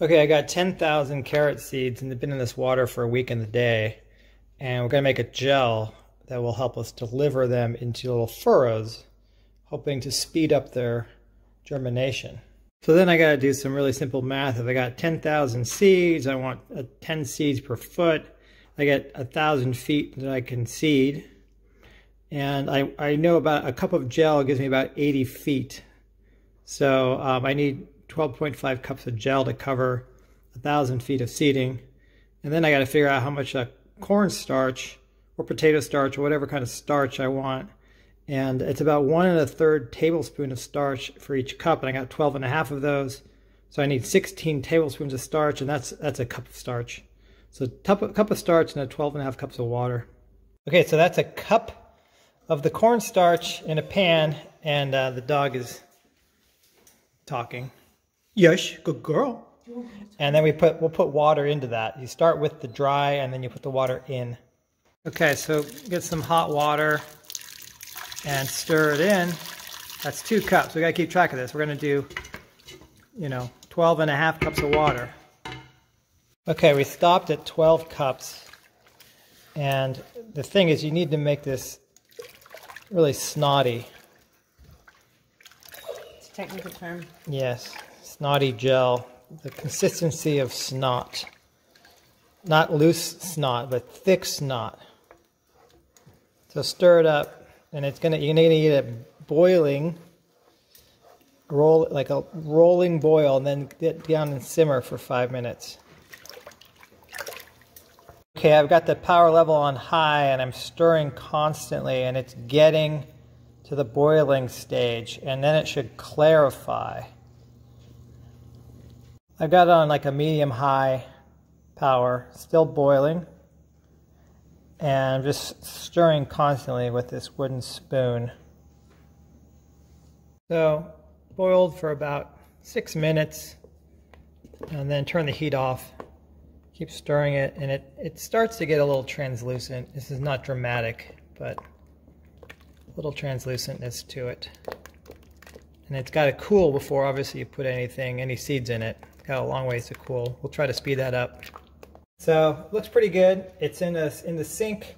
Okay, I got 10,000 carrot seeds and they've been in this water for a week and a day. And we're going to make a gel that will help us deliver them into little furrows, hoping to speed up their germination. So then I got to do some really simple math. If I got 10,000 seeds, I want 10 seeds per foot. I get 1,000 feet that I can seed. And I know about a cup of gel gives me about 80 feet. So I need 12.5 cups of gel to cover 1,000 feet of seeding. And then I got to figure out how much corn starch or potato starch or whatever kind of starch I want. And it's about 1 1/3 tablespoon of starch for each cup. And I got 12.5 of those. So I need 16 tablespoons of starch, and that's a cup of starch. So a cup of starch and 12.5 cups of water. Okay, so that's a cup of the cornstarch in a pan, and the dog is talking. Yes, good girl. And then we'll put water into that. You start with the dry, and then you put the water in. Okay, so get some hot water and stir it in. That's 2 cups. We gotta keep track of this. We're gonna do, 12.5 cups of water. Okay, we stopped at 12 cups. And the thing is, you need to make this really snotty. It's a technical term. Yes, snotty gel. The consistency of snot. Not loose snot, but thick snot. So stir it up. And you're gonna get it boiling, like a rolling boil, and then get down and simmer for 5 minutes. Okay, I've got the power level on high, and I'm stirring constantly, and it's getting to the boiling stage, and then it should clarify. I've got it on like a medium-high power, still boiling. And I'm just stirring constantly with this wooden spoon. So, boiled for about 6 minutes, and then turn the heat off. Keep stirring it, and it starts to get a little translucent. This is not dramatic, but a little translucentness to it. And it's got to cool before, obviously, you put any seeds in it. It's got a long ways to cool. We'll try to speed that up. So, looks pretty good. It's in the sink,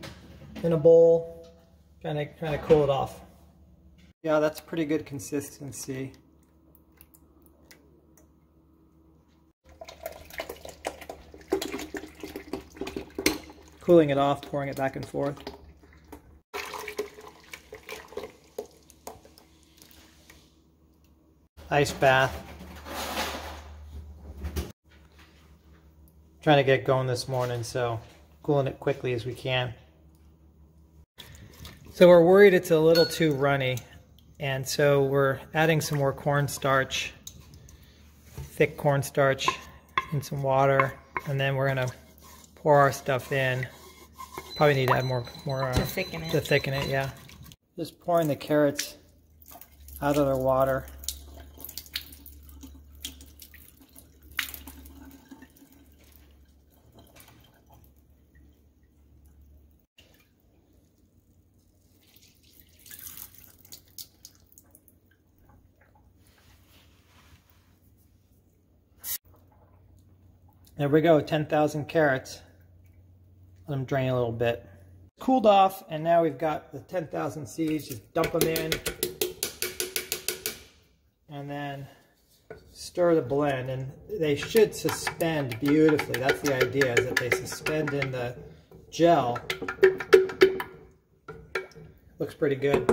in a bowl, trying to cool it off. Yeah, that's pretty good consistency. Cooling it off, pouring it back and forth. Ice bath. Trying to get going this morning, so cooling it quickly as we can. So we're worried it's a little too runny, and so we're adding some more cornstarch, thick cornstarch, and some water, and then we're gonna pour our stuff in. Probably need to add more to thicken it. To thicken it, yeah. Just pouring the carrots out of their water. There we go, 10,000 carrots. Let them drain a little bit. Cooled off, and now we've got the 10,000 seeds. Just dump them in. And then stir the blend. And they should suspend beautifully. That's the idea, is that they suspend in the gel. Looks pretty good.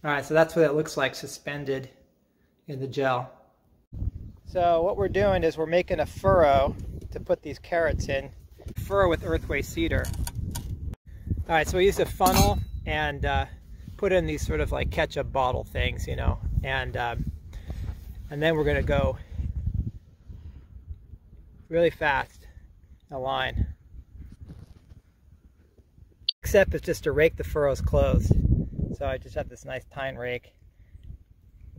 Alright, so that's what it looks like, suspended in the gel. So what we're doing is we're making a furrow to put these carrots in. Furrow with earthway cedar. All right, so we used a funnel and put in these sort of like ketchup bottle things, and then we're gonna go really fast, a line. Except it's just to rake the furrows closed. So I just have this nice tine rake,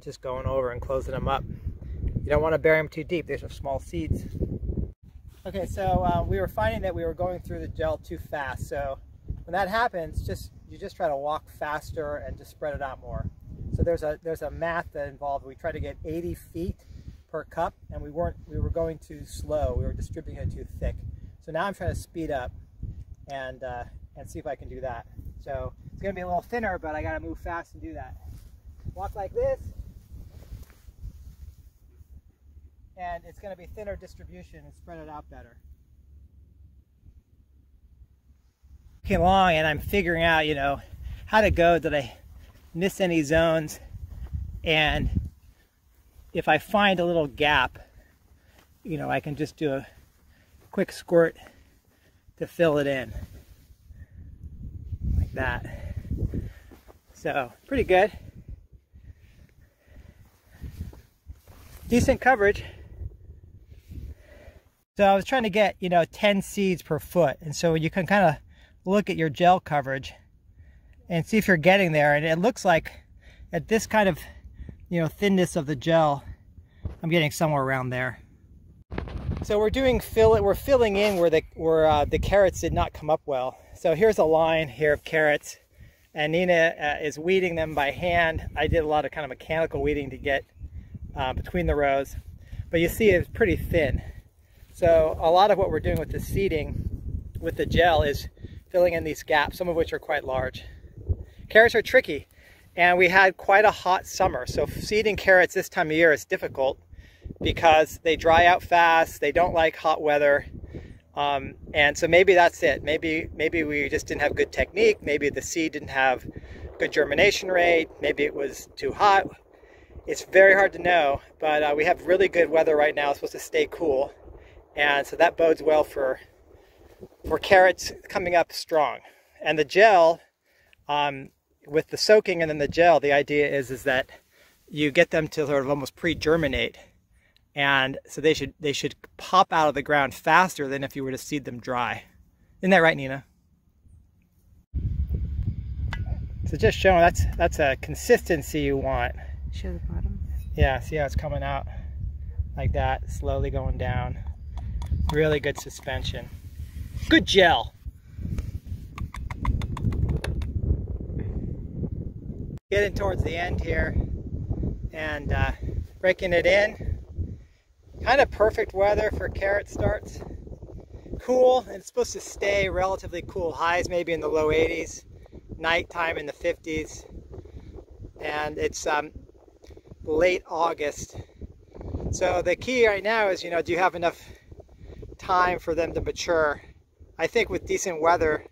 just going over and closing them up. You don't want to bury them too deep. There's some small seeds. Okay, so we were finding that we were going through the gel too fast. So when that happens, you just try to walk faster and just spread it out more. So there's a math that involved. We try to get 80 feet per cup, and we were going too slow. We were distributing it too thick. So now I'm trying to speed up and see if I can do that. So it's going to be a little thinner, but I got to move fast and do that. Walk like this, and it's going to be thinner distribution and spread it out better. Came along and I'm figuring out, you know, how to go. Did I miss any zones? And if I find a little gap, you know, I can just do a quick squirt to fill it in like that. So pretty good. Decent coverage. So I was trying to get, you know, 10 seeds per foot, and so you can kind of look at your gel coverage and see if you're getting there. And it looks like at this kind of, you know, thinness of the gel, I'm getting somewhere around there. So we're filling in where the carrots did not come up well. So here's a line here of carrots, and Nina is weeding them by hand. I did a lot of kind of mechanical weeding to get between the rows, but you see it's pretty thin. So a lot of what we're doing with the seeding with the gel is filling in these gaps, some of which are quite large. Carrots are tricky, and we had quite a hot summer. So seeding carrots this time of year is difficult because they dry out fast, they don't like hot weather, and so maybe that's it. Maybe we just didn't have good technique, maybe the seed didn't have good germination rate, maybe it was too hot. It's very hard to know, but we have really good weather right now. It's supposed to stay cool, and so that bodes well for carrots coming up strong. And the gel, with the soaking and then the gel, the idea is that you get them to sort of almost pre-germinate, and so they should pop out of the ground faster than if you were to seed them dry. Isn't that right, Nina? So just showing that's a consistency you want. Show the bottom. Yeah, see how it's coming out like that, slowly going down. Really good suspension. Good gel. Getting towards the end here and breaking it in. Kind of perfect weather for carrot starts. Cool, and it's supposed to stay relatively cool. Highs maybe in the low 80s, nighttime in the 50s, and it's late August. So the key right now is, you know, do you have enough time for them to mature? I think with decent weather,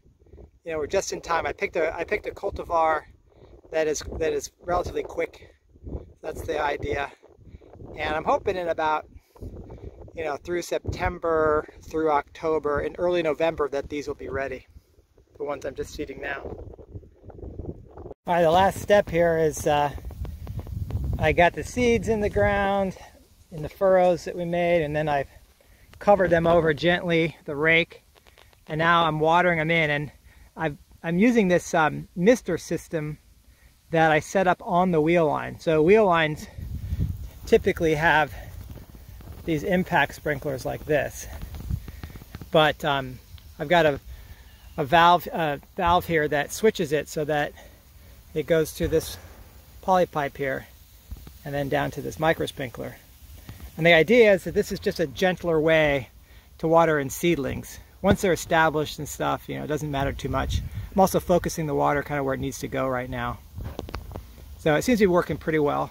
you know, we're just in time. I picked a cultivar that is relatively quick. That's the idea, and I'm hoping in about, you know, through September, through October, and early November that these will be ready. The ones I'm just seeding now. All right, the last step here is I got the seeds in the ground in the furrows that we made, and then I've covered them over gently, the rake, and now I'm watering them in. And I'm using this mister system that I set up on the wheel line. So wheel lines typically have these impact sprinklers like this, but I've got a valve here that switches it so that it goes through this poly pipe here and then down to this micro sprinkler. And the idea is that this is just a gentler way to water in seedlings. Once they're established and stuff, you know, it doesn't matter too much. I'm also focusing the water kind of where it needs to go right now. So it seems to be working pretty well.